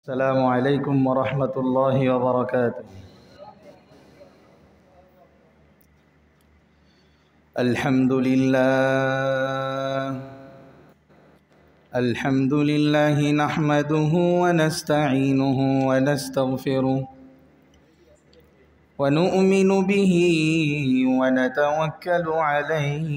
السلام عليكم ورحمة الله وبركاته. الحمد لله نحمده ونستعينه ونستغفره ونؤمن به ونتوكل عليه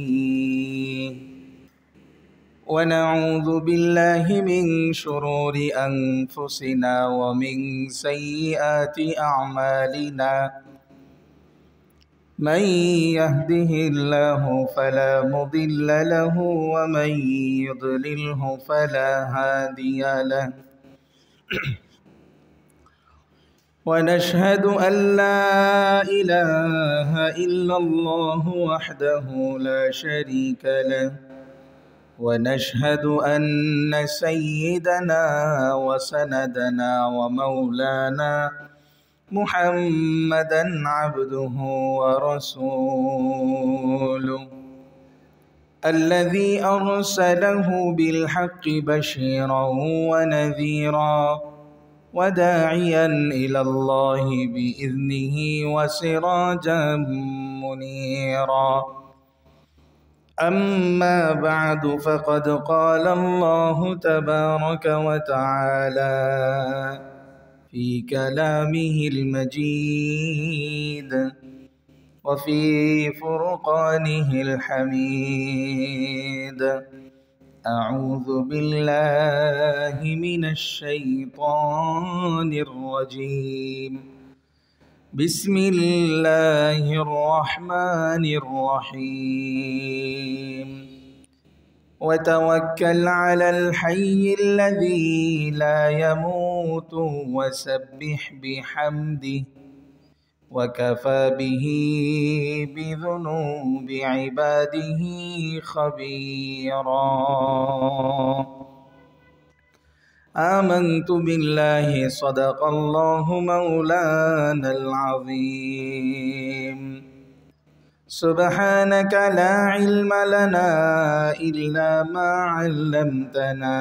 ونعوذ بالله من شرور أنفسنا ومن سيئات أعمالنا. من يهده الله فلا مضل له ومن يضلله فلا هادي له. ونشهد أن لا إله إلا الله وحده لا شريك له، ونشهد أن سيدنا وسندنا ومولانا محمدًا عبده ورسوله الذي أرسله بالحق بشيرا ونذيرا وداعيا إلى الله بإذنه وسراجا منيرا. أما بعد فقد قال الله تبارك وتعالى في كلامه المجيد وفي فرقانه الحميد. أعوذ بالله من الشيطان الرجيم. بسم الله الرحمن الرحيم. وتوكل على الحي الذي لا يموت وسبح بحمده وكفى به بذنوب عباده خبيرا. آمنت بالله صدق الله مولانا العظيم. سبحانك لا علم لنا إلا ما علمتنا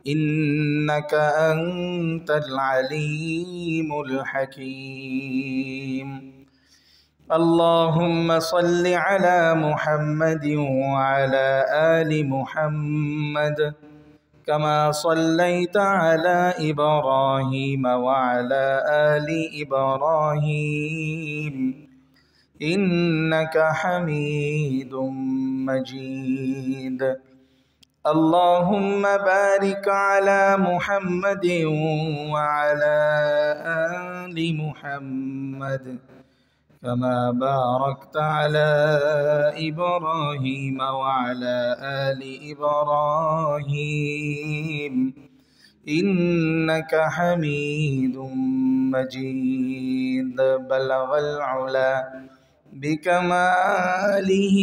إنك أنت العليم الحكيم. اللهم صل على محمد وعلى آل محمد كما صليت على إبراهيم وعلى آل إبراهيم إنك حميد مجيد. اللهم بارك على محمد وعلى آل محمد كما باركت على إبراهيم وعلى آل إبراهيم إنك حميد مجيد. بلغ العلا بكماله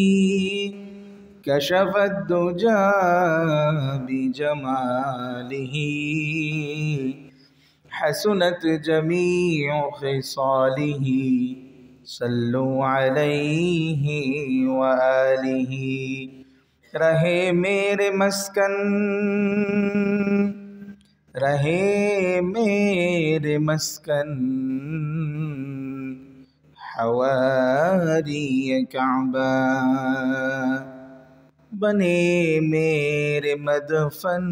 كشف الدجى بجماله حسنت جميع خصاله صلوا عليه وآله. रहे मेरे मस्कन रहे मेरे मस्कन हवारी काबा बने मेरे मदफन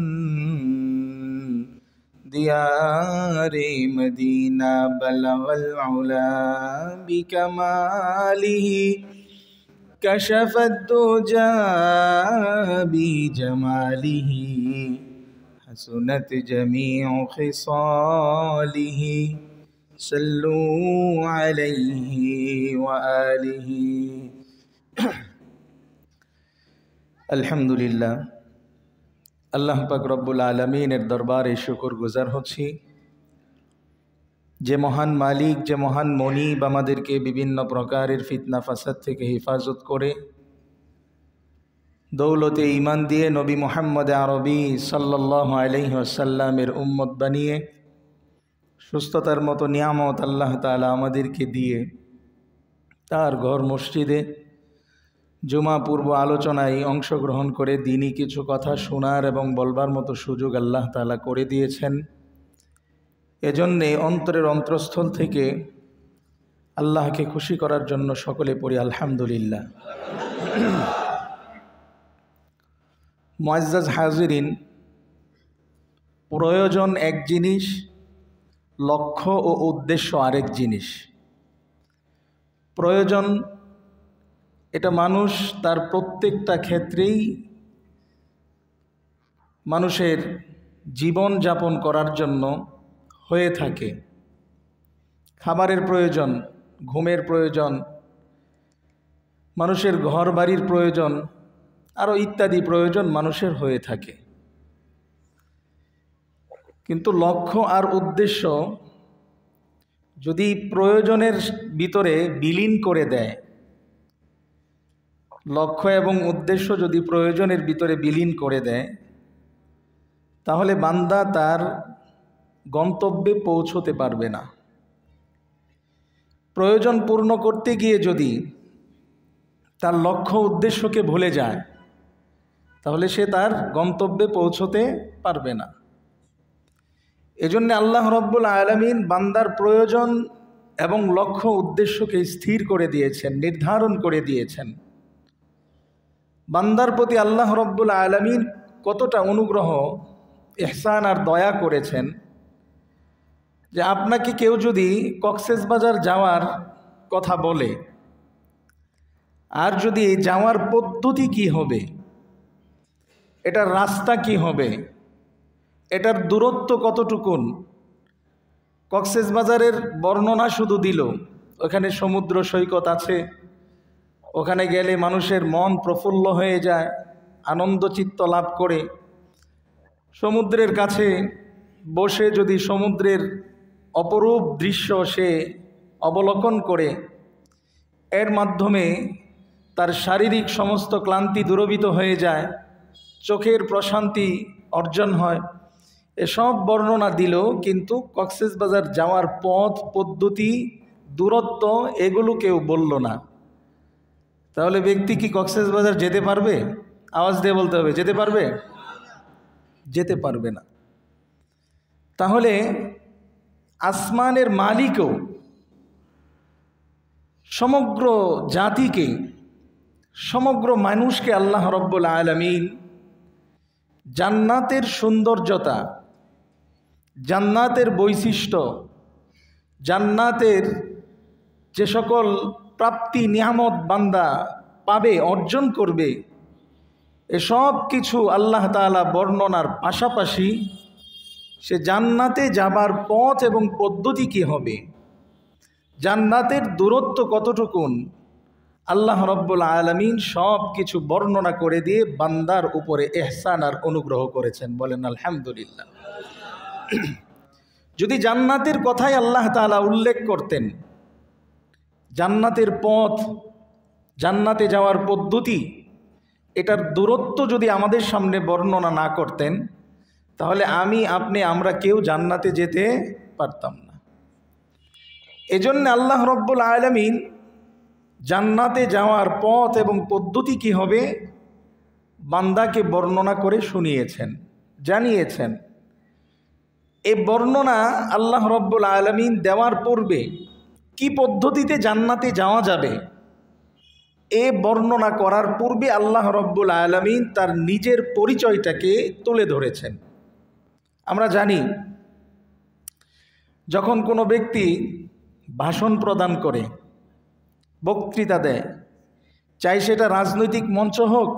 दियारे मदीना। बलगल उला बिकमालिही कशफत दुजा बिजमालिही हसनत जमीउ खिसालिही सल्लू अलैहि व आलिही। अल्हम्दुलिल्लाह, আল্লাহ পাক রব্বুল আলমিনের দরবারে শুকর গুজার হচ্ছি, যে মহান মালিক, যে মহান মনিব আমাদেরকে বিভিন্ন প্রকারের ফিতনা ফাসাদ থেকে হেফাজত করে দৌলতে ঈমান দিয়ে নবী মুহাম্মদ আরবি সাল্লাল্লাহু আলাইহি ওয়াসাল্লামের উম্মত বানিয়ে সুস্থতার মতো নিয়ামত আল্লাহ তাআলা আমাদেরকে দিয়ে তার ঘর মসজিদে জুমা পূর্ব আলোচনায় অংশগ্রহণ করে দিনই কিছু কথা শোনার এবং বলবার মতো সুযোগ আল্লাহ তাআলা করে দিয়েছেন। এজন্যে অন্তরের অন্তরস্থল থেকে আল্লাহকে খুশি করার জন্য সকলে পড়ি আলহামদুলিল্লাহ। মুআজ্জাজ হাজিরিন, প্রয়োজন এক জিনিস, লক্ষ্য ও উদ্দেশ্য আরেক জিনিস। প্রয়োজন এটা মানুষ তার প্রত্যেকটা ক্ষেত্রেই মানুষের জীবন যাপন করার জন্য হয়ে থাকে। খাবারের প্রয়োজন, ঘুমের প্রয়োজন, মানুষের ঘর বাড়ির প্রয়োজন, আরও ইত্যাদি প্রয়োজন মানুষের হয়ে থাকে। কিন্তু লক্ষ্য আর উদ্দেশ্য যদি প্রয়োজনের ভিতরে বিলীন করে দেয়, লক্ষ্য এবং উদ্দেশ্য যদি প্রয়োজনের ভিতরে বিলীন করে দেয়, তাহলে বান্দা তার গন্তব্যে পৌঁছতে পারবে না। প্রয়োজন পূর্ণ করতে গিয়ে যদি তার লক্ষ্য উদ্দেশ্যকে ভুলে যায়, তাহলে সে তার গন্তব্যে পৌঁছতে পারবে না। এজন্য আল্লাহ রাব্বুল আলামিন বান্দার প্রয়োজন এবং লক্ষ্য উদ্দেশ্যকে স্থির করে দিয়েছেন, নির্ধারণ করে দিয়েছেন। বান্দার প্রতি আল্লাহ রাব্বুল আলামিন কতটা অনুগ্রহ, ইহসান আর দয়া করেছেন যে আপনাকে কেউ যদি কক্সবাজার যাওয়ার কথা বলে, আর যদি এই যাওয়ার পদ্ধতি কি হবে, এটার রাস্তা কি হবে, এটার দূরত্ব কতটুকুন, কক্সবাজারের বর্ণনা শুধু দিল, ওখানে সমুদ্র সৈকত আছে, ওখানে গেলে মানুষের মন প্রফুল্ল হয়ে যায়, আনন্দ চিত্ত লাভ করে। সমুদ্রের কাছে বসে যদি সমুদ্রের অপরূপ দৃশ্য সে অবলোকন করে, এর মাধ্যমে তার শারীরিক সমস্ত ক্লান্তি দূরীভূত হয়ে যায়, চোখের প্রশান্তি অর্জন হয়, এসব বর্ণনা দিল। কিন্তু কক্সবাজার যাওয়ার পথ, পদ্ধতি, দূরত্ব এগুলো কেউ বলল না। তাহলে ব্যক্তি কি কক্সবাজার যেতে পারবে? আওয়াজ দিয়ে বলতে হবে, যেতে পারবে? যেতে পারবে না। তাহলে আসমানের মালিকও সমগ্র জাতিকে, সমগ্র মানুষকে আল্লাহ রাব্বুল আলামিন জান্নাতের সৌন্দর্যতা, জান্নাতের বৈশিষ্ট্য, জান্নাতের যে সকল প্রাপ্তি নিয়ামত বান্দা পাবে, অর্জন করবে, এসব কিছু আল্লাহ তাআলা বর্ণনার পাশাপাশি সে জান্নাতে যাবার পথ এবং পদ্ধতি কি হবে, জান্নাতের দূরত্ব কতটুকুন, আল্লাহ রাব্বুল আলামিন সব কিছু বর্ণনা করে দিয়ে বান্দার উপরে ইহসান আর অনুগ্রহ করেছেন। বলেন আলহামদুলিল্লাহ। যদি জান্নাতের কথাই আল্লাহ তাআলা উল্লেখ করতেন, জান্নাতের পথ, জান্নাতে যাওয়ার পদ্ধতি, এটার দূরত্ব যদি আমাদের সামনে বর্ণনা না করতেন, তাহলে আমি, আপনি, আমরা কেউ জান্নাতে যেতে পারতাম না। এজন্য আল্লাহ রাব্বুল আলামিন জান্নাতে যাওয়ার পথ এবং পদ্ধতি কি হবে বান্দাকে বর্ণনা করে শুনিয়েছেন, জানিয়েছেন। এই বর্ণনা আল্লাহ রাব্বুল আলামিন দেওয়ার পূর্বে কি পদ্ধতিতে জান্নাতে যাওয়া যাবে, এ বর্ণনা করার পূর্বে আল্লাহ রাব্বুল আলামিন তার নিজের পরিচয়টাকে তুলে ধরেছেন। আমরা জানি, যখন কোনো ব্যক্তি ভাষণ প্রদান করে, বক্তৃতা দেয়, চাই সেটা রাজনৈতিক মঞ্চ হোক,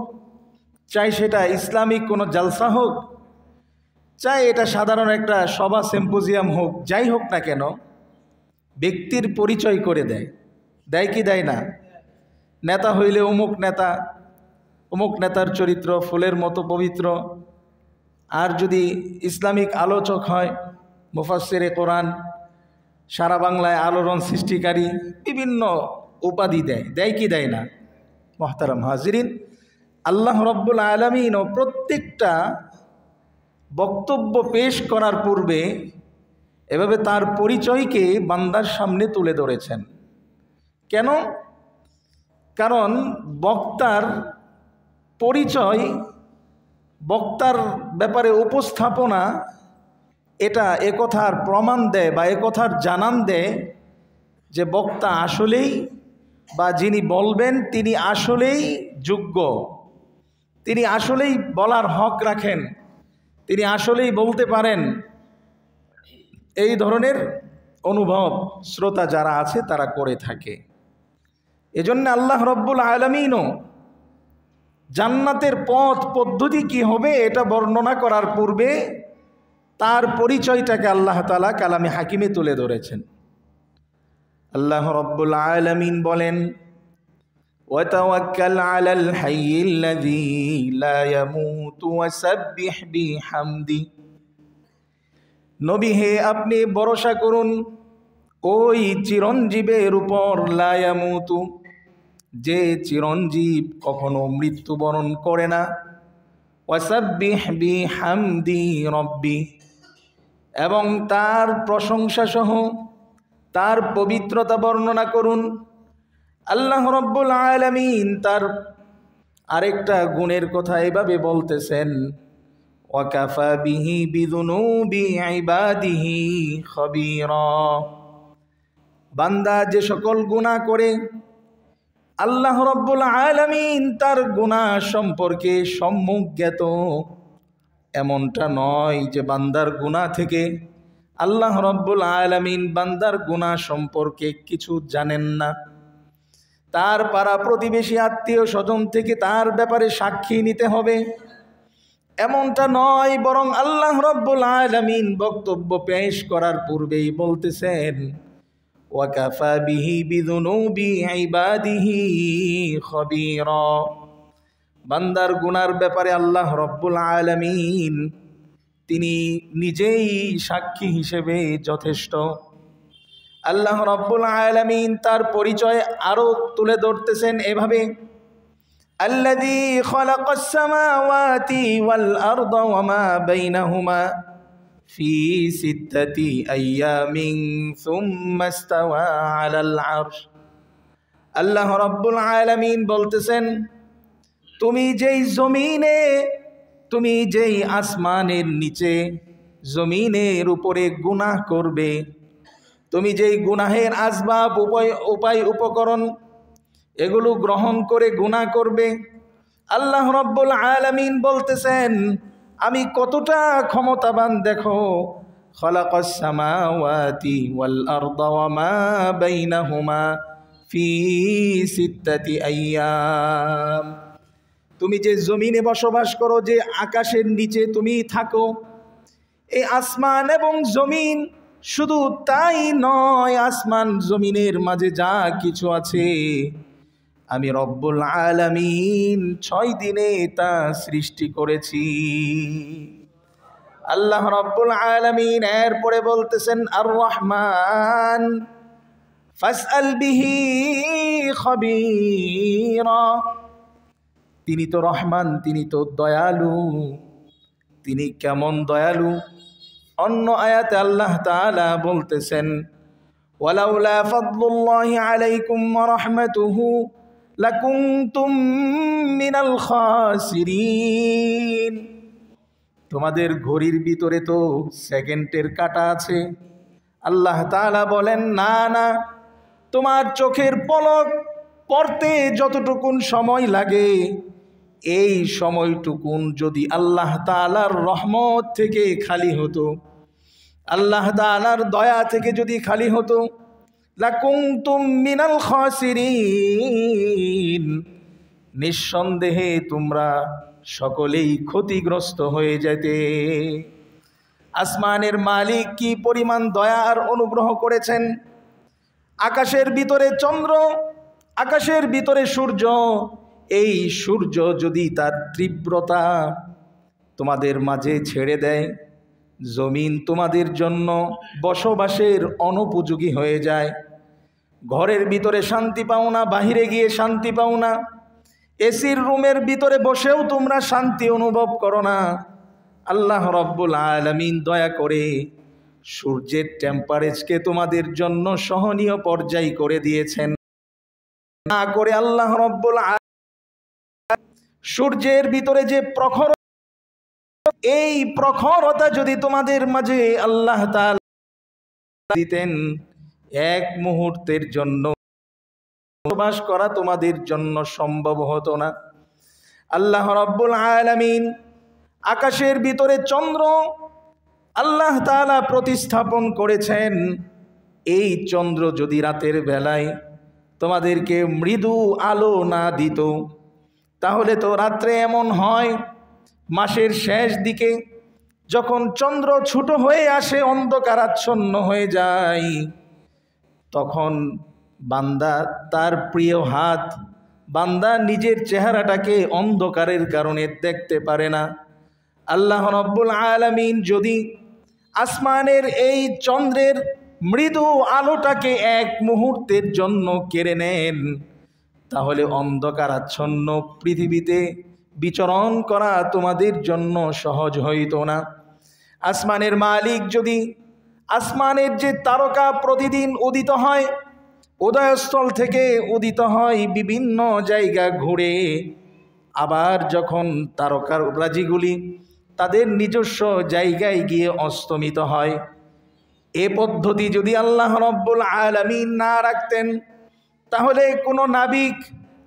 চাই সেটা ইসলামিক কোনো জালসা হোক, চাই এটা সাধারণ একটা সভা সিম্পোজিয়াম হোক, যাই হোক না কেন, ব্যক্তির পরিচয় করে দেয়। দেয় কি দেয় না? নেতা হইলে অমুক নেতা, অমুক নেতার চরিত্র ফুলের মতো পবিত্র। আর যদি ইসলামিক আলোচক হয়, মুফাসসিরে কোরআন, সারা বাংলায় আলোড়ন সৃষ্টিকারী, বিভিন্ন উপাধি দেয়। দেয় কি দেয় না? মুহতারাম হাজিরিন, আল্লাহ রাব্বুল আলামিন ও প্রত্যেকটা বক্তব্য পেশ করার পূর্বে এভাবে তার পরিচয়কে বান্দার সামনে তুলে ধরেছেন। কেন? কারণ বক্তার পরিচয়, বক্তার ব্যাপারে উপস্থাপনা, এটা একথার প্রমাণ দেয় বা একথার জানান দেয় যে বক্তা আসলেই বা যিনি বলবেন তিনি আসলেই যোগ্য, তিনি আসলেই বলার হক রাখেন, তিনি আসলেই বলতে পারেন। এই ধরনের অনুভব শ্রোতা যারা আছে তারা করে থাকে। এজন্য আল্লাহ রব্বুল আলামিনও জান্নাতের পথ পদ্ধতি কি হবে এটা বর্ণনা করার পূর্বে তার পরিচয়টাকে আল্লাহ তাআলা কালামে হাকিমে তুলে ধরেছেন। আল্লাহ রব্বুল আলামিন বলেন, ওয়াতাওয়াক্কাল আলাল হাইয়্যিল্লাযী লা ইয়ামুতু ওয়াসাব্বিহ বিহামদি। নবী হে, আপনি ভরসা করুন ওই চিরঞ্জীবের উপর, লা ইয়ামুতু, যে চিরঞ্জীব কখনো মৃত্যুবরণ করে না, ওয়াসাব্বিহ বিহামদি রব্বি, এবং তার প্রশংসা সহ তার পবিত্রতা বর্ণনা করুন। আল্লাহ রব্বুল আলামিন তার আরেকটা গুণের কথা এভাবে বলতেছেন, ওয়াকাফা বিহি বিযুনুবি ইবাদিহি খবীরা। বান্দা যে সকল গুনাহ করে আল্লাহ রব্বুল আলামিন তার গুনাহ সম্পর্কে সম্যক জ্ঞাত। এমনটা নয় যে বান্দার গুনাহ থেকে আল্লাহ রব্বুল আলামিন বান্দার গুনাহ সম্পর্কে কিছু জানেন না, তার পাড়া প্রতিবেশী আত্মীয় স্বজন থেকে তার ব্যাপারে সাক্ষী নিতে হবে, এমনটা নয়। বরং আল্লাহ রব্বুল আলামিন বক্তব্য পেশ করার পূর্বেই বলতেছেন, ওয়াকাফা বিহি বিযুনুবি ইবাদিহি খবীরা। বান্দার গুনার ব্যাপারে আল্লাহ রব্বুল আলামিন তিনি নিজেই সাক্ষী হিসেবে যথেষ্ট। আল্লাহ রব্বুল আলামিন তার পরিচয় আরো তুলে ধরতেছেন এভাবে, আল্লাযী খালাকাস সামাওয়াতি ওয়াল আরদা ওয়া মা বাইনাহুমা ফি সিত্তাতি আইয়ামিন সুম্মা ইসতাওয়া আলাল আরশ। আল্লাহ রব্বুল আলামিন বলতেছেন, তুমি যেই আসমানের নিচে জমিনের উপরে গুনাহ করবে, তুমি যেই গুনাহের আসবাব উপায় উপকরণ এগুলো গ্রহণ করে গুনাহ করবে, আল্লাহ রব্বুল আলামিন বলতেছেন আমি কতটা ক্ষমতাবান দেখো। খালাকাস সামাওয়াতি ওয়াল আরদা ওয়া মা বাইনাহুমা ফি সিত্তাতি আইয়াম। তুমি যে জমিনে বসবাস করো, যে আকাশের নিচে তুমি থাকো, এই আসমান এবং জমিন, শুধু তাই নয়, আসমান জমিনের মাঝে যা কিছু আছে আমি রব্বুল আলামিন 6 দিনে তা সৃষ্টি করেছি। আল্লাহ রব্বুল আলামিন এরপরে বলতেছেন, আর রহমান ফাসআল বিহি খবীরা। তিনি তো রহমান, তিনি তো দয়ালু। তিনি কেমন দয়ালু? অন্য আয়াতে আল্লাহ তাআলা বলতেছেন, ওয়ালাউলা ফাদলুল্লাহি আলাইকুম ওয়া রাহমাতুহু লাকুনতুম মিনাল খাসিরিন। তোমাদের ঘড়ির ভিতরে তো সেকেন্ডের কাঁটা আছে। আল্লাহ তাআলা বলেন, না না, তোমার চোখের পলক পড়তে যতটুকুন সময় লাগে, এই সময়টুকুন যদি আল্লাহ তাআলার রহমত থেকে খালি হতো, আল্লাহ তাআলার দয়া থেকে যদি খালি হতো, লাকুনতুম মিনাল খাসিরিন, নিঃসন্দেহে তোমরা সকলেই ক্ষতিগ্রস্ত হয়ে যেতে। আসমানের মালিক কি পরিমাণ দয়া আর অনুগ্রহ করেছেন। আকাশের ভিতরে চন্দ্র, আকাশের ভিতরে সূর্য, এই সূর্য যদি তার তীব্রতা তোমাদের মাঝে ছেড়ে দেয়, জমিন তোমাদের জন্য বসবাসের অনুপযোগী হয়ে যায়। ঘরের ভিতরে শান্তি পাও না, বাহিরে গিয়ে শান্তি পাও না, এসির রুমের ভিতরে বসেও তোমরা শান্তি অনুভব করো না। আল্লাহ রব্বুল আলামিন দয়া করে সূর্যের টেম্পারেচারকে তোমাদের জন্য সহনীয় পর্যায় করে দিয়েছেন। না করে আল্লাহ রব্বুল আলামিন সূর্যের ভিতরে যে প্রখর এই প্রখরতা যদি তোমাদের মাঝে আল্লাহ তাআলা দিতেন, এক মুহূর্তের জন্য বসবাস করা তোমাদের জন্য সম্ভব হতো না। আল্লাহ রাব্বুল আলামিন আকাশের ভিতরে চন্দ্র আল্লাহ তাআলা প্রতিস্থাপন করেছেন। এই চন্দ্র যদি রাতের বেলায় তোমাদেরকে মৃদু আলো না দিত, তাহলে তো রাত্রে এমন হয় মাসের শেষ দিকে যখন চন্দ্র ছোট হয়ে আসে, অন্ধকারাচ্ছন্ন হয়ে যায়, তখন বান্দা তার প্রিয় হাত, বান্দা নিজের চেহারাটাকে অন্ধকারের কারণে দেখতে পারে না। আল্লাহ রাব্বুল আলামিন যদি আসমানের এই চন্দ্রের মৃদু আলোটাকে এক মুহূর্তের জন্য কেড়ে নেন, তাহলে অন্ধকারাচ্ছন্ন পৃথিবীতে বিচরণ করা তোমাদের জন্য সহজ হইত না। আসমানের মালিক যদি আসমানের যে তারকা প্রতিদিন উদিত হয়, উদয়স্থল থেকে উদিত হয় বিভিন্ন জায়গা ঘুরে, আবার যখন তারকার রাজিগুলি তাদের নিজস্ব জায়গায় গিয়ে অস্তমিত হয়, এ পদ্ধতি যদি আল্লাহ রাব্বুল আলামিন না রাখতেন, তাহলে কোনো নাবিক,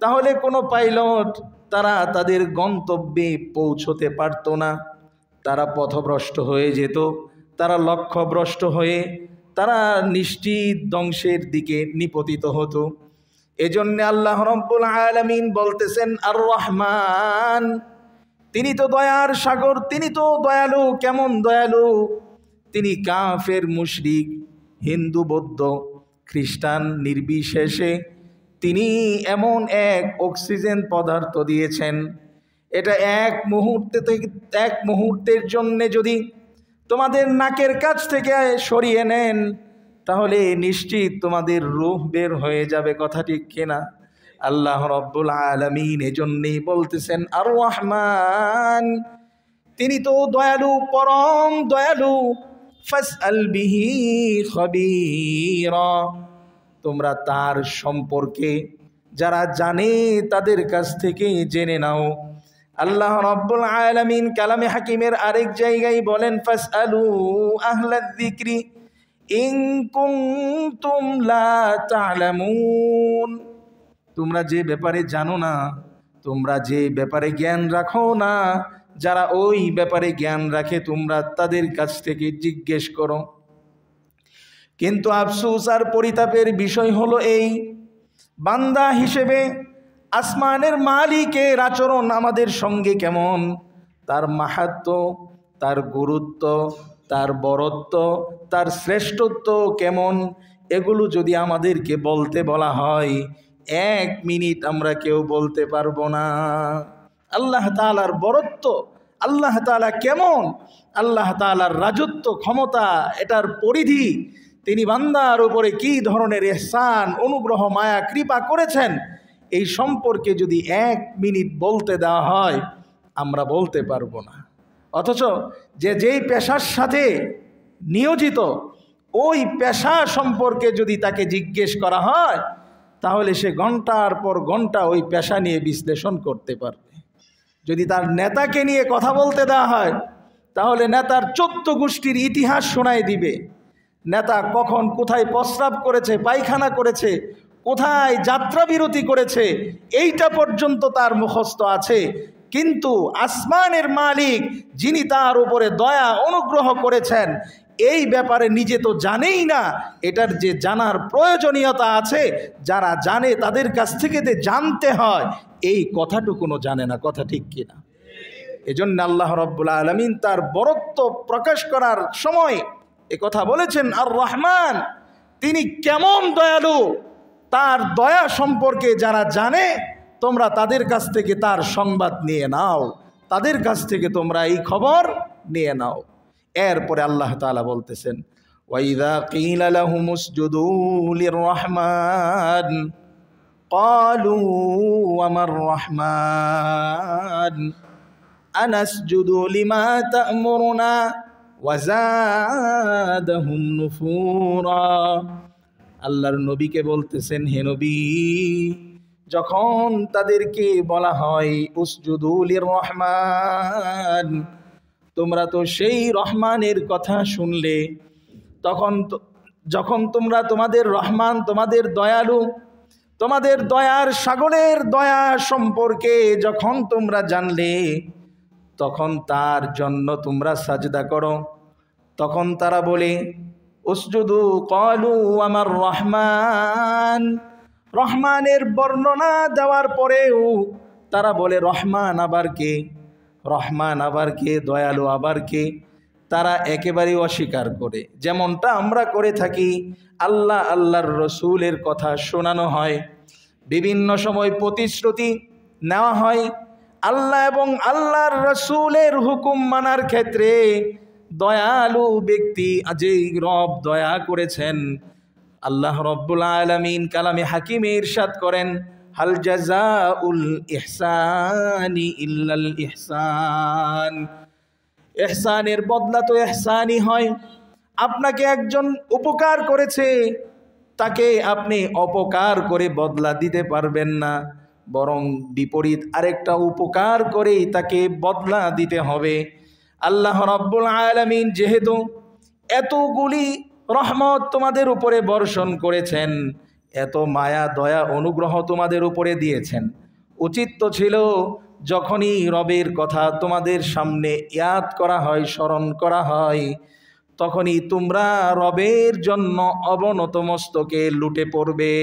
তাহলে কোনো পাইলট তারা তাদের গন্তব্যে পৌঁছতে পারত না। তারা পথভ্রষ্ট হয়ে যেত, তারা লক্ষ্যভ্রষ্ট হয়ে তারা নিশ্চিত ধ্বংসের দিকে নিপতিত হতো। এজন্য আল্লাহ রাব্বুল আলামিন বলতেছেন আর রহমান, তিনি তো দয়ার সাগর, তিনি তো দয়ালু। কেমন দয়ালু! তিনি কাফের, মুশরিক, হিন্দু, বৌদ্ধ, খ্রিস্টান নির্বিশেষে তিনি এমন এক অক্সিজেন পদার্থ দিয়েছেন, এটা এক মুহূর্তের জন্য যদি তোমাদের নাকের কাছ থেকে সরিয়ে নেন, তাহলে নিশ্চিত তোমাদের রূহ বের হয়ে যাবে। কথা ঠিক কিনা? আল্লাহ রাব্বুল আলামিন এজন্যই বলতেছেন আর রহমান, তিনি তো দয়ালু, পরম দয়ালু। ফাসআল বিহি খবীরা, তোমরা তার সম্পর্কে যারা জানে তাদের কাছ থেকে জেনে নাও। আল্লাহ রাব্বুল আলামিন কালামে হাকিমের আরেক জায়গায় বলেন ফাসআলু আহলায যিকরি ইন কুনতুম লা তা'লামুন, তোমরা যে ব্যাপারে জানো না, তোমরা যে ব্যাপারে জ্ঞান রাখো না, যারা ওই ব্যাপারে জ্ঞান রাখে তোমরা তাদের কাছ থেকে জিজ্ঞেস করো। কিন্তু আফসোস আর পরিতাপের বিষয় হলো এই, বান্দা হিসেবে আসমানের মালিকের আচরণ আমাদের সঙ্গে কেমন, তার মাহাত্ম্য, তার গুরুত্ব, তার বরত্ব, তার শ্রেষ্ঠত্ব কেমন, এগুলো যদি আমাদেরকে বলতে বলা হয়, 1 মিনিট আমরা কেউ বলতে পারবো না। আল্লাহ তাআলার বরত্ব, আল্লাহ তাআলা কেমন, আল্লাহ তাআলার রাজত্ব, ক্ষমতা, এটার পরিধি, তিনি বান্দার উপরে কি ধরনের ইহসান, অনুগ্রহ, মায়া, কৃপা করেছেন, এই সম্পর্কে যদি 1 মিনিট বলতে দেওয়া হয়, আমরা বলতে পারবো না। অথচ যেই পেশার সাথে নিয়োজিত, ওই পেশা সম্পর্কে যদি তাকে জিজ্ঞেস করা হয়, তাহলে সে ঘন্টার পর ঘন্টা ওই পেশা নিয়ে বিশ্লেষণ করতে পারবে। যদি তার নেতাকে নিয়ে কথা বলতে দেওয়া হয়, তাহলে নেতার 14 গোষ্ঠীর ইতিহাস শোনায় দিবে। নেতা কখন কোথায় প্রস্রাব করেছে, পায়খানা করেছে, কোথায় যাত্রা বিরতি করেছে, এইটা পর্যন্ত তার মুখস্থ আছে। কিন্তু আসমানের মালিক, যিনি তার উপরে দয়া অনুগ্রহ করেছেন, এই ব্যাপারে নিজে তো জানেই না, এটার যে জানার প্রয়োজনীয়তা আছে, যারা জানে তাদের কাছ থেকে যে জানতে হয়, এই কথাটুকুনো জানে না। কথা ঠিক কিনা? এজন্য আল্লাহ রাব্বুল আলামিন তার বরত্ব প্রকাশ করার সময় এ কথা বলেছেন আর রহমান, তিনি কেমন দয়ালু, তার দয়া সম্পর্কে যারা জানে তোমরা তাদের কাছ থেকে তার সংবাদ নিয়ে নাও, তাদের কাছ থেকে তোমরা এই খবর নিয়ে নাও। এরপরে আল্লাহ তাআলা বলতেছেন ওয়াইযা কিলা লাহুমুসজুদু লিররহমান ক্বালু ওয়ামার রহমান আনাসজুদু লিমা তা'মুরুনা ওয়াজাদাহুম নুফুরা। আল্লাহর নবীকে বলতেছেন, হে নবী, যখন তাদেরকে বলা হয় উসজুদু লিররহমান, তোমরা তো সেই রহমানের কথা শুনলে, যখন তোমরা তোমাদের রহমান, তোমাদের দয়ালু, তোমাদের দয়ার সাগরের দয়া সম্পর্কে যখন তোমরা জানলে, তখন তার জন্য তোমরা সাজদা করো। তখন তারা বলে উসজুদু ক্বালু আমার রহমান। রহমানের বর্ণনা দেওয়ার পরেও তারা বলে রহমান আবার কে, রহমান আবার কে, দয়ালু আবার কে। তারা একেবারেই অস্বীকার করে, যেমনটা আমরা করে থাকি। আল্লাহ আল্লাহর রসুলের কথা শোনানো হয়, বিভিন্ন সময় প্রতিশ্রুতি নেওয়া হয়। আল্লাহ এবং আল্লাহর রসুলের হুকুম মানার ক্ষেত্রে দয়ালু ব্যক্তি যেই রব দয়া করেছেন, আল্লাহ রব্বুল আলামিন কালামে হাকিমে ইরশাদ করেন, হাল জাযাউল ইহসানি ইল্লাল ইহসান। ইহসানের বদলা তো ইহসানই হয়। আপনাকে একজন উপকার করেছে, তাকে আপনি অপকার করে বদলা দিতে পারবেন না, বরং বিপরীত আরেকটা উপকার করেই তাকে বদলা দিতে হবে। আল্লাহ রাব্বুল আলামিন যেহেতু এতগুলি রহমত তোমাদের উপরে বর্ষণ করেছেন, এত মায়া দয়া অনুগ্রহ তোমাদের উপরে দিয়েছেন, উচিত তো ছিল যখনই রবের কথা তোমাদের সামনে ইয়াদ করা হয়, স্মরণ করা হয়, তখনই তোমরা রবের জন্য অবনত মস্তকে লুটে পড়বে।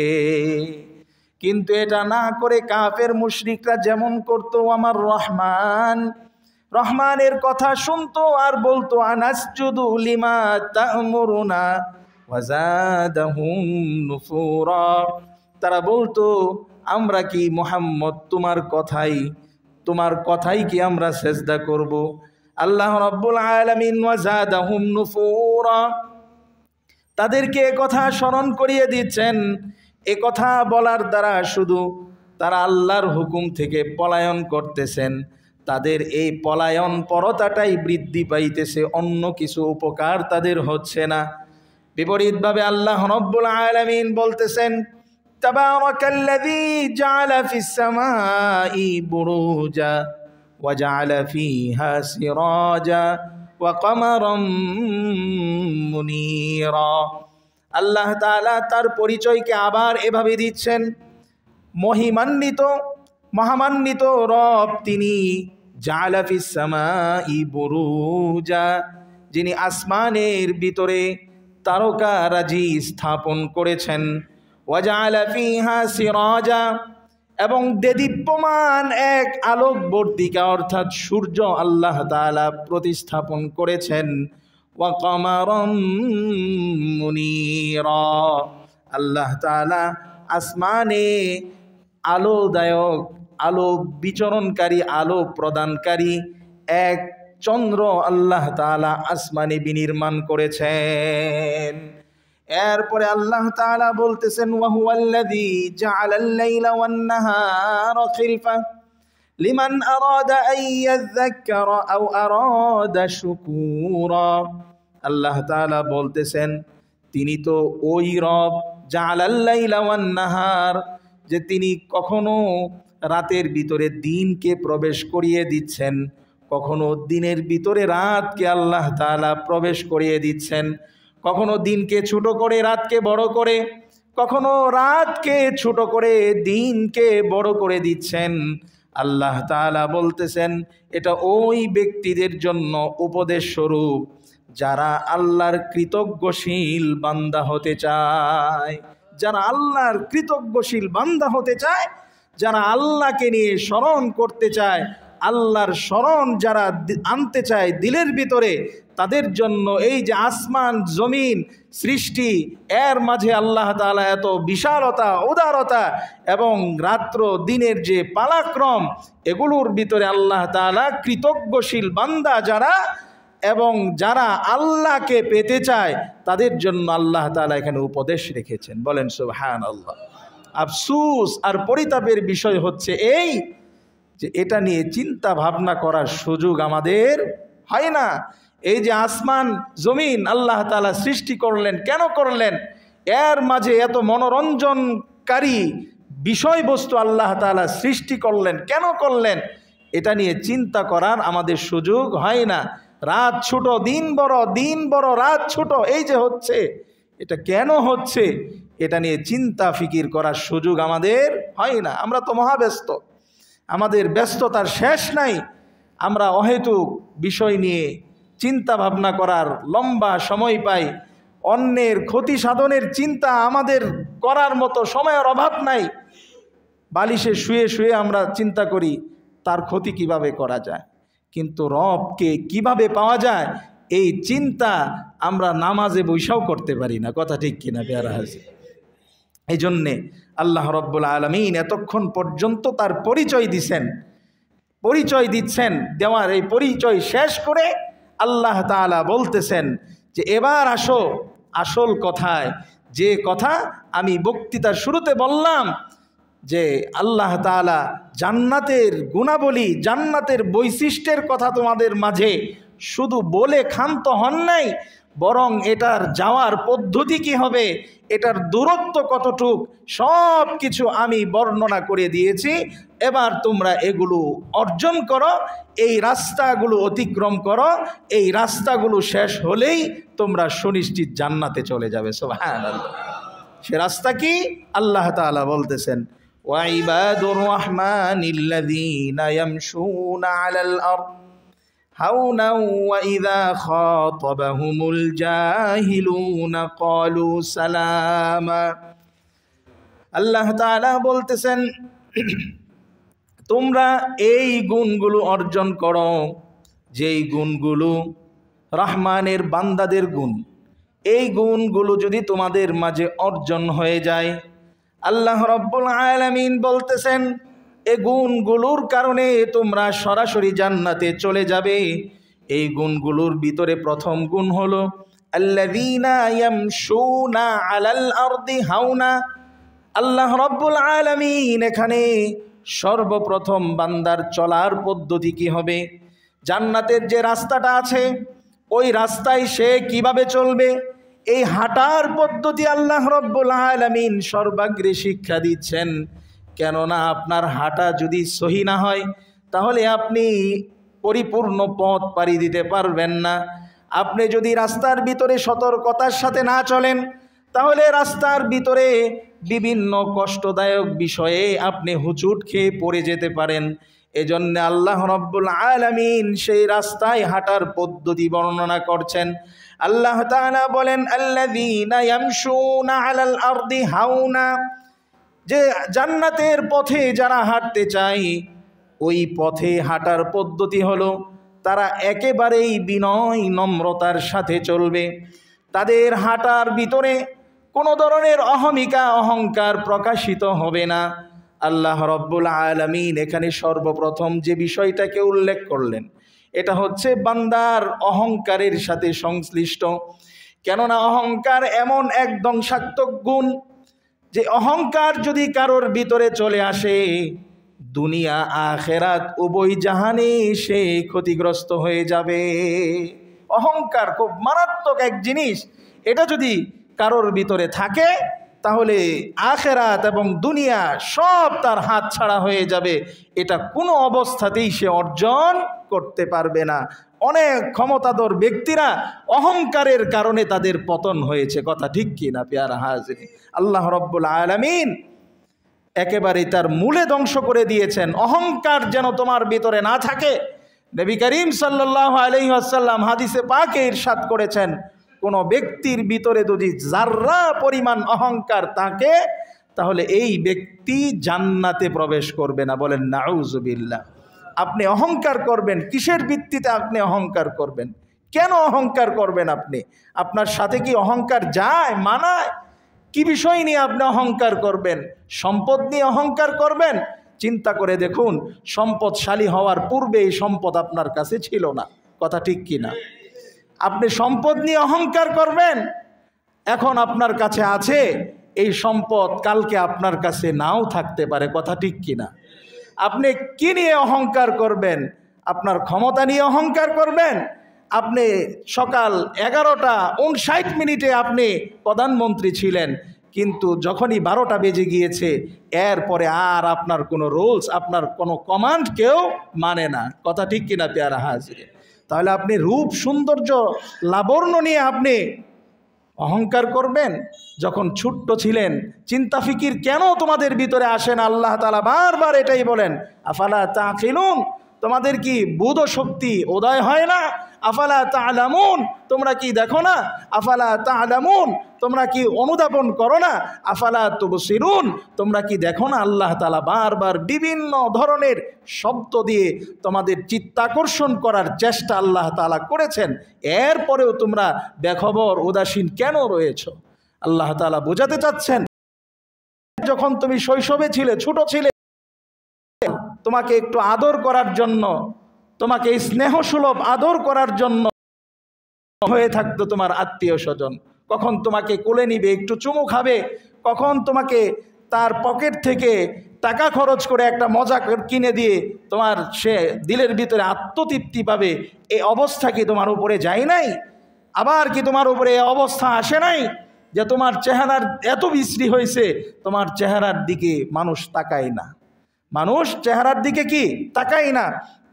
কিন্তু এটা না করে কাফের মুশরিকরা যেমন করতো, আমার রহমান, রহমানের কথা শুনতো আর বলতো আনাসজুদু লিমা তা'মুরুনা ওয়া যাদাহুম নুফুরা। তারা বলতো আমরা কি মুহাম্মদ তোমার কথাই কি আমরা সেজদা করব? আল্লাহ রাব্বুল আলামিন ওয়া যাদাহুম নুফুরা, তাদেরকে কথা স্মরণ করিয়ে দিচ্ছেন। এ কথা বলার দ্বারা শুধু তারা আল্লাহর হুকুম থেকে পলায়ন করতেছেন, তাদের এই পলায়ন পরতাটাই বৃদ্ধি পাইতেছে, অন্য কিছু উপকার তাদের হচ্ছে না। বিপরীতভাবে আল্লাহ রাব্বুল আলামিন বলতেছেন, তাবারাকাল্লাযী জাআলা ফিস সামাই বুরুজা ওয়া জাআলা ফীহা সিরাজা ওয়া কমারাম মুনীরা। আল্লাহ তাআলা তার পরিচয়কে আবার এভাবে দিচ্ছেন, মহিমান্বিত মহামান্বিত রব তিনি, জাআলা ফিস সামাই বুরুজা, যিনি আসমানের ভিতরে তারকারাজি স্থাপন করেছেন, ওয়া জাআলা ফীহা সিরাজা, এবং দেদীপ্যমান এক আলোকবর্তিকা অর্থাৎ সূর্য আল্লাহ তাআলা প্রতিস্থাপন করেছেন, ওয়া কমারাম মুনীরা, আল্লাহ তাআলা আসমানে আলোদায়ক, আলো বিচরণকারী, আলো প্রদানকারী এক চন্দ্র আল্লাহ তাআলা আসমানে বিনির্মাণ করেছেন। এরপরে আল্লাহ তাআলা বলতেছেন, ওয়া হুয়াল্লাযী জাআলাল লাইলা ওয়ান নাহারা খিলফা লিমান আরাদা আন ইয়াযযাক্কারা আও আরাদা শুকুরা। আল্লাহ তাআলা বলতেছেন, তিনি তো ওই রব জাআলাল লাইলা ওয়ান নাহার, যে তিনি কখনো রাতের ভিতরে দিনকে প্রবেশ করিয়ে দিচ্ছেন, কখনো দিনের ভিতরে রাতকে আল্লাহ তাআলা প্রবেশ করিয়ে দিচ্ছেন, কখনো দিনকে ছোট করে রাতকে বড় করে, কখনো রাতকে ছোট করে দিনকে বড় করে দিচ্ছেন। আল্লাহ তাআলা বলতেছেন, এটা ওই ব্যক্তিদের জন্য উপদেশ স্বরূপ যারা আল্লাহর কৃতজ্ঞশীল বান্দা হতে চায়, যারা আল্লাহর কৃতজ্ঞশীল বান্দা হতে চায়, যারা আল্লাহকে নিয়ে স্মরণ করতে চায়, আল্লাহর স্মরণ যারা আনতে চায় দিলের ভিতরে, তাদের জন্য এই যে আসমান জমিন সৃষ্টি, এর মাঝে আল্লাহ তাআলা এত বিশালতা, উদারতা এবং রাত্র দিনের যে পালাক্রম, এগুলোর ভিতরে আল্লাহ তাআলা কৃতজ্ঞশীল বান্দা যারা এবং যারা আল্লাহকে পেতে চায়, তাদের জন্য আল্লাহ তাআলা এখানে উপদেশ রেখেছেন। বলেন সুবহানাল্লাহ। আফসোস আর পরিতাপের বিষয় হচ্ছে এই যে এটা নিয়ে চিন্তা ভাবনা করার সুযোগ আমাদের হয় না। এই যে আসমান জমিন আল্লাহ তাআলা সৃষ্টি করলেন, কেন করলেন? এর মাঝে এত মনোরঞ্জনকারী বিষয়বস্তু আল্লাহ তাআলা সৃষ্টি করলেন, কেন করলেন? এটা নিয়ে চিন্তা করার আমাদের সুযোগ হয় না। রাত ছোট, দিন বড় রাত ছোট, এই যে হচ্ছে, এটা কেন হচ্ছে, এটা নিয়ে চিন্তা ফিকির করার সুযোগ আমাদের হয় না। আমরা তো মহাব্যস্ত, আমাদের ব্যস্ততার শেষ নাই। আমরা অহেতুক বিষয় নিয়ে চিন্তা ভাবনা করার লম্বা সময় পাই। অন্যের ক্ষতি সাধনের চিন্তা আমাদের করার মতো সময়ের অভাব নাই। বালিশে শুয়ে শুয়ে আমরা চিন্তা করি তার ক্ষতি কিভাবে করা যায়, কিন্তু রবকে কিভাবে পাওয়া যায় এই চিন্তা আমরা নামাজে বৈশাও করতে পারি না। কথা ঠিক কিনা পেয়ারা হাজির? এই জন্যে আল্লাহ রব্বুল আলামিন এতক্ষণ পর্যন্ত তার পরিচয় দিচ্ছেন। দেওয়ার এই পরিচয় শেষ করে আল্লাহ তাআলা বলতেছেন যে এবার আসো আসল কথায়, যে কথা আমি বক্তৃতার শুরুতে বললাম, যে আল্লাহ তাআলা জান্নাতের গুণাবলী, জান্নাতের বৈশিষ্ট্যের কথা তোমাদের মাঝে শুধু বলে ক্ষান্ত হন নাই, বরং এটার যাওয়ার পদ্ধতি কি হবে, এটার দূরত্ব কতটুক, সব কিছু আমি বর্ণনা করে দিয়েছি। এবার তোমরা এগুলো অর্জন করো, এই রাস্তাগুলো অতিক্রম করো, এই রাস্তাগুলো শেষ হলেই তোমরা সুনিশ্চিত জান্নাতে চলে যাবে। সুবহানাল্লাহ। সে রাস্তা কি? আল্লাহ তাআলা বলতেছেন, ওয়াইবাদুর রহমানিল্লাযীনা ইয়ামশুনা আলাল আরদ হাওনা ওয়া ইযা খাতাবাহুমুল জাহিলুনা ক্বালু সালামা। আল্লাহ তাআলা বলতেছেন, তোমরা এই গুণগুলো অর্জন করো, যেই গুণগুলো রহমানের বান্দাদের গুণ। এই গুণগুলো যদি তোমাদের মাঝে অর্জন হয়ে যায়, আল্লাহ রব্বুল আলামিন বলতেছেন এই গুণগুলোর কারণে তোমরা সরাসরি জান্নাতে চলে যাবে। এই গুণগুলোর ভিতরে প্রথম গুণ হলো আল্লাযীনা ইয়ামশুনা আলাল আরদি হাওনা। আল্লাহ রব্বুল আলামিন এখানে সর্বপ্রথম বান্দার চলার পদ্ধতি কি হবে, জান্নাতের যে রাস্তাটা আছে ওই রাস্তায় সে কিভাবে চলবে, এই হাঁটার পদ্ধতি আল্লাহ রব্বুল আলামিন সর্বাগ্রে শিক্ষা দিচ্ছেন। কেননা আপনার হাঁটা যদি সহি না হয় তাহলে আপনি পরিপূর্ণ পথ পাড়ি দিতে পারবেন না। আপনি যদি রাস্তার ভিতরে সতর্কতার সাথে না চলেন তাহলে রাস্তার ভিতরে বিভিন্ন কষ্টদায়ক বিষয়ে আপনি হুচুট খেয়ে পড়ে যেতে পারেন। এজন্য আল্লাহ রব্বুল আলামিন সেই রাস্তায় হাঁটার পদ্ধতি বর্ণনা করছেন। আল্লাহ তাআলা বলেন আল্লাযীনা ইয়ামশুনা আলাল আরদি হাওনা, যে জান্নাতের পথে যারা হাঁটতে চায় ওই পথে হাঁটার পদ্ধতি হলো তারা একেবারেই বিনয় নম্রতার সাথে চলবে। তাদের হাঁটার ভিতরে কোনো ধরনের অহমিকা অহংকার প্রকাশিত হবে না। আল্লাহ রব্বুল আলামিন এখানে সর্বপ্রথম যে বিষয়টাকে উল্লেখ করলেন এটা হচ্ছে বান্দার অহংকারের সাথে সংশ্লিষ্ট। কেননা অহংকার এমন এক ধ্বংসাত্মক গুণ যে অহংকার যদি কারোর ভিতরে চলে আসে দুনিয়া আখেরাত উভয় জাহানে সে ক্ষতিগ্রস্ত হয়ে যাবে। অহংকার খুব মারাত্মক এক জিনিস, এটা যদি কারোর ভিতরে থাকে তাহলে আখেরাত এবং দুনিয়া সব তার হাত ছাড়া হয়ে যাবে। এটা কোনো অবস্থাতেই সে অর্জন করতে পারবে না। অনেক ক্ষমতাধর ব্যক্তিরা অহংকারের কারণে তাদের পতন হয়েছে। কথা ঠিক কি না পেয়ারা হাজিরিন? আল্লাহ রব্বুল আলামিন একেবারে তার মূলে ধ্বংস করে দিয়েছেন। অহংকার যেন তোমার ভিতরে না থাকে। নবী করিম সাল্লাল্লাহু আলাইহি ওয়াসাল্লাম হাদিসে পাকে ইরশাদ করেছেন, কোনো ব্যক্তির ভিতরে যদি যাররা পরিমাণ অহংকার থাকে তাহলে এই ব্যক্তি জান্নাতে প্রবেশ করবে না। বলেন নাউজুবিল্লাহ। আপনি অহংকার করবেন কিসের ভিত্তিতে? আপনি অহংকার করবেন কেন? অহংকার করবেন আপনি? আপনার সাথে কি অহংকার যায়, মানায়? কি বিষয় নিয়ে আপনি অহংকার করবেন? সম্পদ নিয়ে অহংকার করবেন? চিন্তা করে দেখুন, সম্পদশালী হওয়ার পূর্বে এই সম্পদ আপনার কাছে ছিল না। কথা ঠিক কি না? আপনি সম্পদ নিয়ে অহংকার করবেন, এখন আপনার কাছে আছে, এই সম্পদ কালকে আপনার কাছে নাও থাকতে পারে। কথা ঠিক কি না? আপনি কি নিয়ে অহংকার করবেন? আপনার ক্ষমতা নিয়ে অহংকার করবেন? আপনি সকাল 11:59 আপনি প্রধানমন্ত্রী ছিলেন, কিন্তু যখনই 12টা বেজে গিয়েছে এরপরে আর আপনার কোনো রুলস, আপনার কোনো কমান্ড কেউ মানে না। কথা ঠিক কিনা পেয়ারা হাজির? তাহলে আপনি রূপ সৌন্দর্য লাবণ্য নিয়ে আপনি অহংকার করবেন? যখন ছোট্ট ছিলেন চিন্তা ফিকির কেন তোমাদের ভিতরে আসেন? আল্লাহ তাআলা বারবার এটাই বলেন, আফালা তাকিলুন, তোমাদের কি বুধ শক্তি উদয় হয় না? আফালা তা'লামুন, তোমরা কি দেখো না? আফালা তা'লামুন, তোমরা কি অনুধাবন করো না? আফালা তুবসিরুন, তোমরা কি দেখো না? আল্লাহ তাআলা বারবার বিভিন্ন ধরনের শব্দ দিয়ে তোমাদের চিত্তাকর্ষণ করার চেষ্টা আল্লাহ তাআলা করেছেন, এরপরেও তোমরা বেখবর উদাসীন কেন রয়েছো? আল্লাহ তাআলা বোঝাতে চাচ্ছেন, যখন তুমি শৈশবে ছিলে, ছোট ছিলে, তোমাকে একটু আদর করার জন্য, তোমাকে স্নেহসুলভ আদর করার জন্য হয়ে থাকতো তোমার আত্মীয় স্বজন। কখন তোমাকে কোলে নিবে, একটু চুমু খাবে, কখন তোমাকে তার পকেট থেকে টাকা খরচ করে একটা মজা কিনে দিয়ে তোমার সে দিলের ভিতরে আত্মতৃপ্তি পাবে। এই অবস্থা কি তোমার উপরে যায় নাই? আবার কি তোমার উপরে এই অবস্থা আসে নাই যে তোমার চেহারার এত বিশ্রী হয়েছে, তোমার চেহারার দিকে মানুষ তাকায় না? মানুষ চেহারার দিকে কি তাকায় না,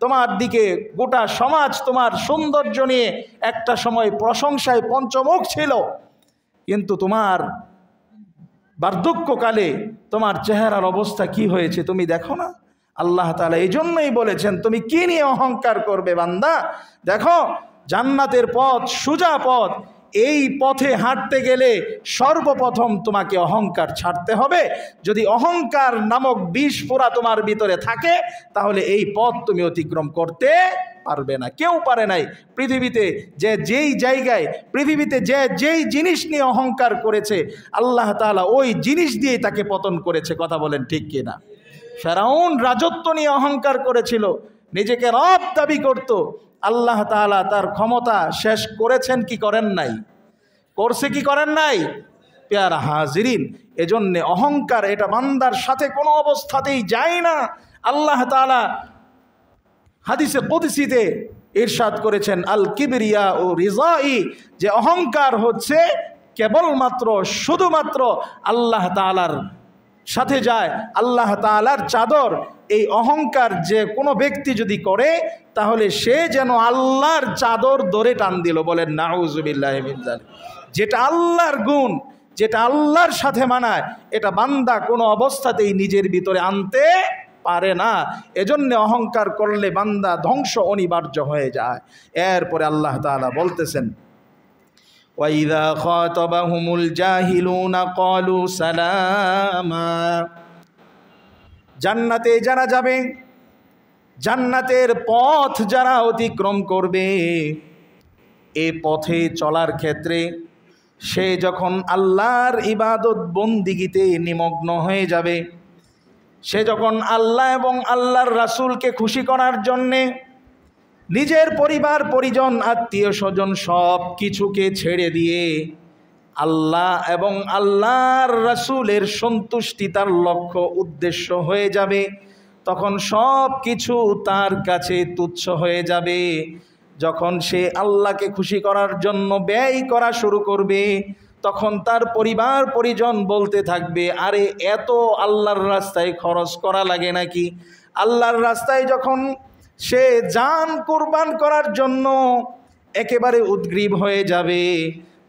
তোমার দিকে গোটা সমাজ তোমার সৌন্দর্য নিয়ে একটা সময় প্রশংসায় পঞ্চমুখ ছিল, কিন্তু তোমার বার্ধক্যকালে তোমার চেহারার অবস্থা কি হয়েছে তুমি দেখো না? আল্লাহ তাআলা এই জন্যই বলেছেন, তুমি কি নিয়ে অহংকার করবে বান্দা? দেখো, জান্নাতের পথ সোজা পথ, এই পথে হাঁটতে গেলে সর্বপ্রথম তোমাকে অহংকার ছাড়তে হবে। যদি অহংকার নামক বিষ পোড়া তোমার ভিতরে থাকে, তাহলে এই পথ তুমি অতিক্রম করতে পারবে না। কেউ পারে নাই। পৃথিবীতে যে যেই জায়গায়, পৃথিবীতে যে যেই জিনিস নিয়ে অহংকার করেছে, আল্লাহ তাআলা ওই জিনিস দিয়েই তাকে পতন করেছে। কথা বলেন ঠিক কিনা? ফেরাউন রাজত্ব নিয়ে অহংকার করেছিল, নিজেকে রব দাবি করত। আল্লাহ তাআলা তার ক্ষমতা শেষ করেছেন কি করেন নাই? করছে কি করেন নাই? পেয়ারা হাজিরিন, এজন্য অহংকার এটা বান্দার সাথে কোনো অবস্থাতেই যায় না। আল্লাহ তাআলা হাদিসে কুদসিতে ইরশাদ করেছেন, আল কিবরিয়া ও রিজাই, যে অহংকার হচ্ছে কেবলমাত্র শুধুমাত্র আল্লাহ তাআলার সাথে যায়, আল্লাহ তাআলার চাদর। এই অহংকার যে কোনো ব্যক্তি যদি করে, তাহলে সে যেন আল্লাহর চাদর ধরে টান দিল। বলেন নাউজুবিল্লাহি মিন যালিক। যেটা আল্লাহর গুণ, যেটা আল্লাহর সাথে মানায়, এটা বান্দা কোনো অবস্থাতেই নিজের ভিতরে আনতে পারে না। এজন্য অহংকার করলে বান্দা ধ্বংস অনিবার্য হয়ে যায়। এরপরে আল্লাহ তাআলা বলতেছেন, ওয়াইযা খাতাবাহুমুল জাহিলুনা ক্বালু সালামা। জান্নাতে যারা যাবে, জান্নাতের পথ যারা অতিক্রম করবে, এ পথে চলার ক্ষেত্রে সে যখন আল্লাহর ইবাদত বন্দিগিতে নিমগ্ন হয়ে যাবে, সে যখন আল্লাহ এবং আল্লাহর রাসূলকে খুশি করার জন্যে নিজের পরিবার পরিজন আত্মীয় স্বজন সব কিছুকে ছেড়ে দিয়ে আল্লাহ এবং আল্লাহর রাসূলের সন্তুষ্টি তার লক্ষ্য উদ্দেশ্য হয়ে যাবে, তখন সব কিছু তার কাছে তুচ্ছ হয়ে যাবে। যখন সে আল্লাহকে খুশি করার জন্য ব্যয় করা শুরু করবে, তখন তার পরিবার পরিজন বলতে থাকবে, আরে এত আল্লাহর রাস্তায় খরচ করা লাগে নাকি? আল্লাহর রাস্তায় যখন সে জান কুরবান করার জন্য একেবারে উদ্গ্রীব হয়ে যাবে,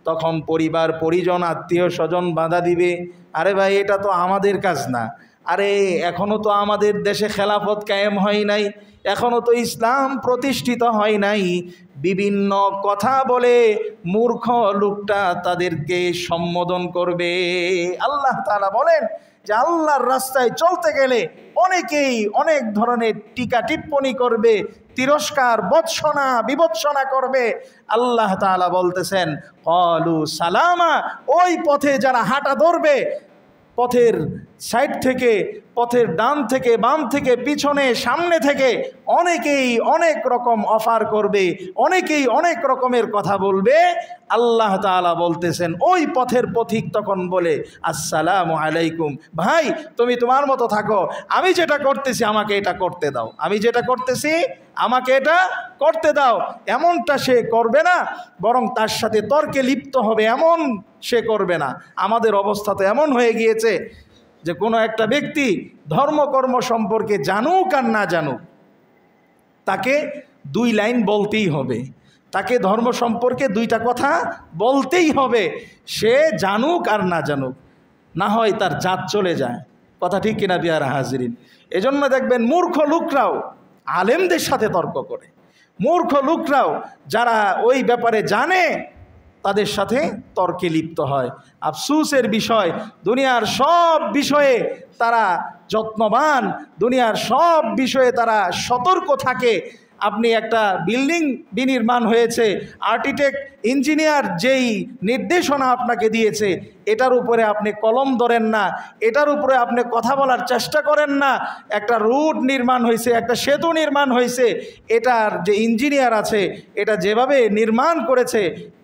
তখন পরিবার পরিজন আত্মীয় স্বজন বাধা দিবে, আরে ভাই এটা তো আমাদের কাজ না, আরে এখনও তো আমাদের দেশে খেলাফত কায়েম হয় নাই, এখনও তো ইসলাম প্রতিষ্ঠিত হয় নাই। বিভিন্ন কথা বলে মূর্খ লোকটা তাদেরকে সম্বোধন করবে। আল্লাহ তাআলা বলেন যে আল্লাহর রাস্তায় চলতে গেলে অনেকেই অনেক ধরনের টিকা টিপ্পণী করবে, তিরস্কার বৎসনা বিবৎসনা করবে। আল্লাহ তাআলা বলতেছেন, ক্বালু সালামা, ওই পথে যারা হাঁটা ধরবে, পথের সাইড থেকে, পথের ডান থেকে বাম থেকে পিছনে সামনে থেকে অনেকেই অনেক রকম অফার করবে, অনেকেই অনেক রকমের কথা বলবে। আল্লাহ তাআলা বলতেছেন, ওই পথের পথিক তখন বলে, আসসালামু আলাইকুম, ভাই তুমি তোমার মতো থাকো, আমি যেটা করতেছি আমাকে এটা করতে দাও, আমি যেটা করতেছি আমাকে এটা করতে দাও। এমনটা সে করবে না, বরং তার সাথে তর্কে লিপ্ত হবে, এমন সে করবে না। আমাদের অবস্থা তো এমন হয়ে গিয়েছে যে কোনো একটা ব্যক্তি ধর্মকর্ম সম্পর্কে জানুক আর না জানুক, তাকে দুই লাইন বলতেই হবে, তাকে ধর্ম সম্পর্কে দুইটা কথা বলতেই হবে, সে জানুক আর না জানুক, না হয় তার জাত চলে যায়। কথা ঠিক কিনা বিয়ার হাজিরিন? এজন্য দেখবেন মূর্খ লোকরাও আলেমদের সাথে তর্ক করে, মূর্খ লোকরাও যারা ওই ব্যাপারে জানে তাদের সাথে তর্কে লিপ্ত হয়। আফসোসের বিষয়, দুনিয়ার সব বিষয়ে তারা যত্নবান, দুনিয়ার সব বিষয়ে তারা সতর্ক থাকে। আপনি একটা বিল্ডিং বিনির্মাণ হয়েছে, আর্কিটেক্ট ইঞ্জিনিয়ার যেই নির্দেশনা আপনাকে দিয়েছে এটার উপরে আপনি কলম ধরেন না, এটার উপরে আপনি কথা বলার চেষ্টা করেন না। একটা রোড নির্মাণ হয়েছে, একটা সেতু নির্মাণ হয়েছে, এটার যে ইঞ্জিনিয়ার আছে এটা যেভাবে নির্মাণ করেছে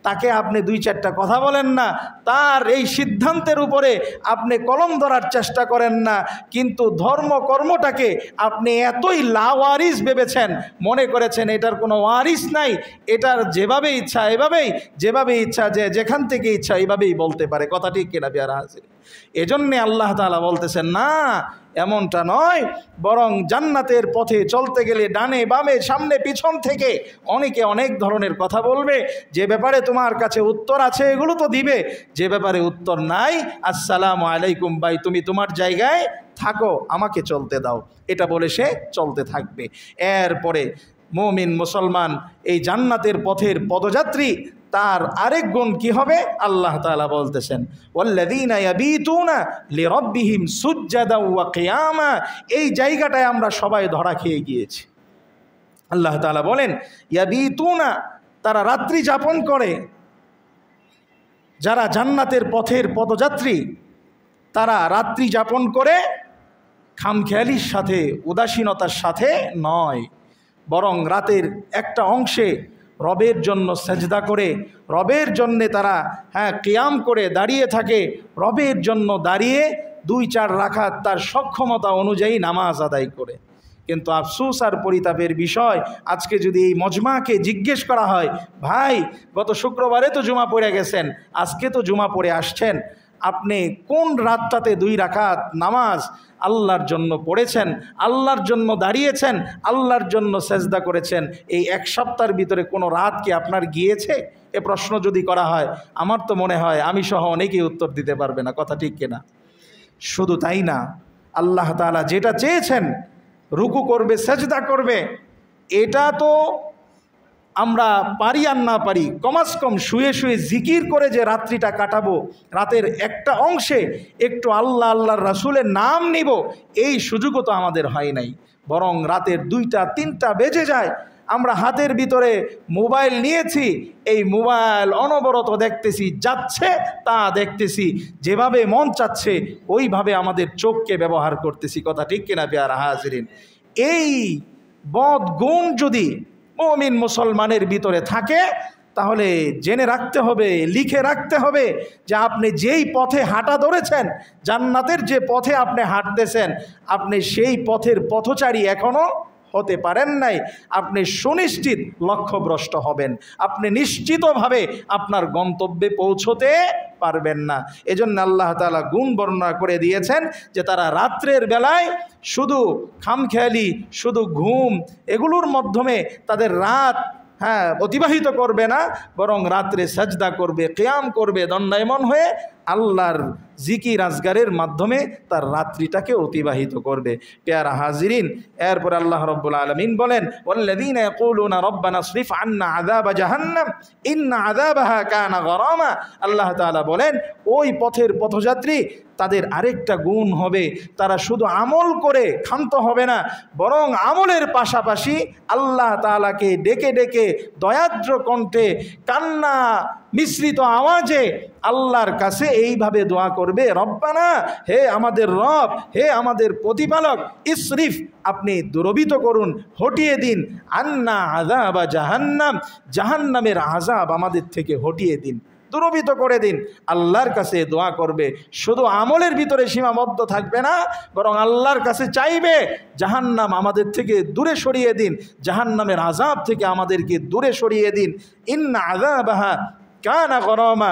তাকে আপনি দুই চারটা কথা বলেন না, তার এই সিদ্ধান্তের উপরে আপনি কলম ধরার চেষ্টা করেন না। কিন্তু ধর্মকর্মটাকে আপনি এতই লাওয়ারিস ভেবেছেন, মনে করেছেন এটার কোনো ওয়ারিস নাই, এটার যেভাবে ইচ্ছা এভাবেই, যেভাবে ইচ্ছা যে যেখান থেকে ইচ্ছা এইভাবেই বলতে পারে। কথা ঠিক কিনা বিয়ার হাজির? এজন্যে আল্লাহ তাআলা বলতেছেন না, এমনটা নয়, বরং জান্নাতের পথে চলতে গেলে ডানে বামে সামনে পিছন থেকে অনেকে অনেক ধরনের কথা বলবে। যে ব্যাপারে তোমার কাছে উত্তর আছে এগুলো তো দিবে, যে ব্যাপারে উত্তর নাই, আসসালামু আলাইকুম ভাই, তুমি তোমার জায়গায় থাকো, আমাকে চলতে দাও, এটা বলে সে চলতে থাকবে। এরপরে মুমিন মুসলমান এই জান্নাতের পথের পদযাত্রী, তার আরেক গুণ কি হবে? আল্লাহ তাআলা বলতেছেন ওয়াল্লাযীনা ইয়াবীতুনা লিরাব্বিহিম সুজদাও ওয়া কিয়ামা। এই জায়গাটায় আমরা সবাই ধরা খেয়ে গিয়েছি। আল্লাহ তাআলা বলেন ইয়াবীতুনা, তারা রাত্রি যাপন করে। যারা জান্নাতের পথের পদযাত্রী তারা রাত্রি যাপন করে খামখেয়ালির সাথে, উদাসীনতার সাথে নয়, বরং রাতের একটা অংশে রবের জন্য সেজদা করে, রবের জন্যে তারা কিয়াম করে দাঁড়িয়ে থাকে, রবের জন্য দাঁড়িয়ে 2-4 রাকাত তার সক্ষমতা অনুযায়ী নামাজ আদায় করে। কিন্তু আফসোস আর পরিতাপের বিষয়, আজকে যদি এই মজমাকে জিজ্ঞেস করা হয়, ভাই গত শুক্রবারে তো জুমা পড়ে গেছেন, আজকে তো জুমা পড়ে আসছেন, আপনি কোন রাতটাতে 2 রাকাত নামাজ আল্লাহর জন্য পড়েছেন, আল্লাহর জন্য দাঁড়িয়েছেন, আল্লাহর জন্য সেজদা করেছেন, এই এক সপ্তাহের ভিতরে কোনো রাত কি আপনার গিয়েছে? এ প্রশ্ন যদি করা হয়, আমার তো মনে হয় আমি সহ অনেকেই উত্তর দিতে পারবে না। কথা ঠিক কিনা? শুধু তাই না, আল্লাহ তাআলা যেটা চেয়েছেন রুকু করবে, সেজদা করবে, এটা তো আমরা পারি আর না পারি, কমাস কম শুয়ে শুয়ে জিকির করে যে রাত্রিটা কাটাবো, রাতের একটা অংশে একটু আল্লাহ আল্লাহর রাসূলের নাম নিব, এই সুযোগও তো আমাদের হয় নাই। বরং রাতের 2টা-3টা বেজে যায়, আমরা হাতের ভিতরে মোবাইল নিয়েছি, এই মোবাইল অনবরত দেখতেছি, যাচ্ছে তা দেখতেছি, যেভাবে মন চাচ্ছে ওইভাবে আমাদের চোখকে ব্যবহার করতেছি। কথা ঠিক কিনা পেয়ারা হাজিরিন? এই বদগুণ যদি মুমিন মুসলমানের ভিতরে থাকে তাহলে জেনে রাখতে হবে, লিখে রাখতে হবে যে আপনি যেই পথে হাঁটা ধরেছেন, জান্নাতের যে পথে আপনি হাঁটতেছেন, আপনি সেই পথের পথচারী এখনো হতে পারেন নাই। আপনি সুনিশ্চিত লক্ষ্যভ্রষ্ট হবেন, আপনি নিশ্চিতভাবে আপনার গন্তব্যে পৌঁছতে পারবেন না। এজন্য আল্লাহ তাআলা গুণ বর্ণনা করে দিয়েছেন যে তারা রাত্রের বেলায় শুধু খামখেয়ালি, শুধু ঘুম, এগুলোর মাধ্যমে তাদের রাত অতিবাহিত করবে না, বরং রাত্রে সাজদা করবে, কিয়াম করবে, দণ্ডায়মন হয়ে আল্লাহর জিকির আজগারের মাধ্যমে তার রাত্রিটাকে অতিবাহিত করবে। পেয়ারা হাজিরিন, এরপর আল্লাহ রাব্বুল আলামিন বলেন ওয়াল্লাযীনা ইয়াকুলুনা রাব্বানা আসরিফ আন্না আযাবা জাহান্নাম ইন্না আযাবাহা কানা গরামা। আল্লাহ তাআলা বলেন ওই পথের পথযাত্রী তাদের আরেকটা গুণ হবে, তারা শুধু আমল করে ক্ষান্ত হবে না, বরং আমলের পাশাপাশি আল্লাহ তাআলাকে ডেকে ডেকে দয়াদ্র কণ্ঠে কান্না মিশ্রিত আওয়াজে আল্লাহর কাছে এইভাবে দোয়া করবে, রব্বানা, হে আমাদের রব, হে আমাদের প্রতিপালক, ইসরিফ, আপনি দুরবিত করুন, হটিয়ে দিন, আন্না আযাবা জাহান্নাম, জাহান্নামের আযাব আমাদের থেকে হটিয়ে দিন, দুরবিত করে দিন। আল্লাহর কাছে দোয়া করবে, শুধু আমলের ভিতরে সীমাবদ্ধ থাকবে না, বরং আল্লাহর কাছে চাইবে জাহান্নাম আমাদের থেকে দূরে সরিয়ে দিন, জাহান্নামের আযাব থেকে আমাদেরকে দূরে সরিয়ে দিন। ইন্না আযাবাহা কানা গরামা,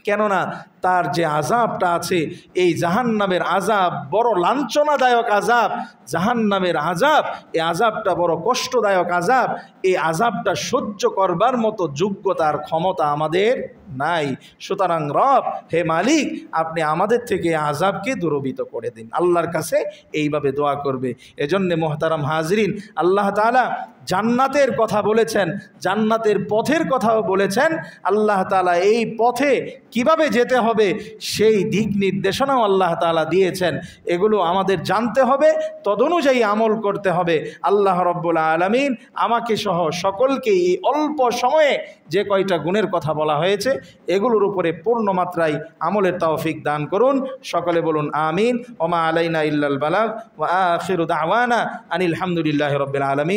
কেননা তার যে আযাবটা আছে, এই জাহান্নামের আযাব বড় লাঞ্ছনাদায়ক আযাব। জাহান্নামের আযাব, এই আযাবটা বড় কষ্টদায়ক আযাব। এই আযাবটা সহ্য করবার মতো যোগ্যতার ক্ষমতা আমাদের নাই। সুতরাং রব, হে মালিক, আপনি আমাদের থেকে আযাবকে দূরীভূত করে দিন। আল্লাহর কাছে এইভাবে দোয়া করবে। এজন্য মুহতারাম হাজরিন, আল্লাহ তাআলা জান্নাতের কথা বলেছেন, জান্নাতের পথের কথাও বলেছেন। আল্লাহ তাআলা এই পথে কিভাবে যেতে হবে সেই দিক নির্দেশনাও আল্লাহ তাআলা দিয়েছেন। এগুলো আমাদের জানতে হবে, তদনুযায়ী আমল করতে হবে। আল্লাহ রব্বুল আলামিন আমাকে সহ সকলকে এই অল্প সময়ে যে কয়টা গুণের কথা বলা হয়েছে এগুলোর উপরে পূর্ণ মাত্রায় আমলের তৌফিক দান করুন। সকলে বলুন আমিন। ওমা আলাইনা ইল্লাল বালাগ ওয়া আখিরু দাওয়ানা আনিল হামদুলিল্লাহি রাব্বিল আলামিন।